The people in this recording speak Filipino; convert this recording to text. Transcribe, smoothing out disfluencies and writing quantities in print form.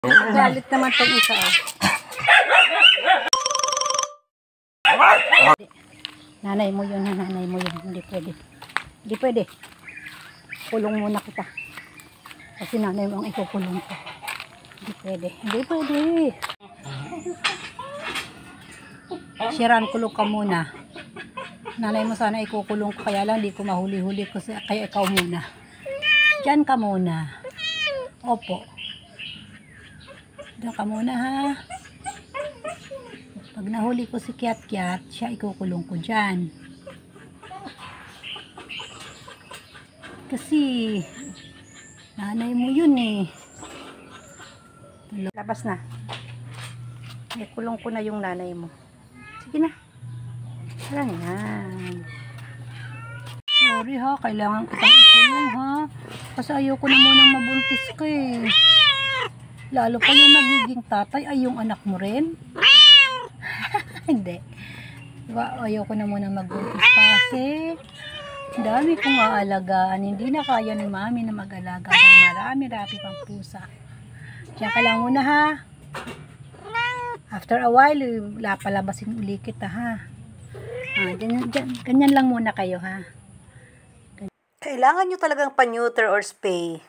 Galit naman tong isa. Nanay mo yun, nanay mo yun. Hindi pwede. Hindi pwede. Kulong muna kita. Kasi nanay mo ang ikukulong ko. Hindi pwede. Hindi pwede. Shiran, kulong ka muna. Nanay mo sana ikukulong ko. Kaya lang hindi ko mahuli-huli ko. Kaya ikaw muna. Diyan ka muna. Opo. Diyan ka muna ha. Pag nahuli ko si Kiat-Kiat, siya ikukulong ko dyan. Kasi nanay mo yun eh. Labas na. Ikulong ko na yung nanay mo. Sige na. Lang yan. Sorry ha, kailangan ko tang ikulong ha. Kasi ayoko na munang mabuntis ka eh. Lalo pa yung nagiging tatay ay yung anak mo rin. Hindi. Diba, ayoko na muna magbuntis pa kasi dami kong aalagaan. Hindi na kaya ni mami na mag-alaga ng marami-rami pang pusa. Diyan ka lang muna ha. After a while, lapalabasin uli kita ha. Ganyan lang muna kayo ha. Kailangan nyo talagang pa-neuter or spay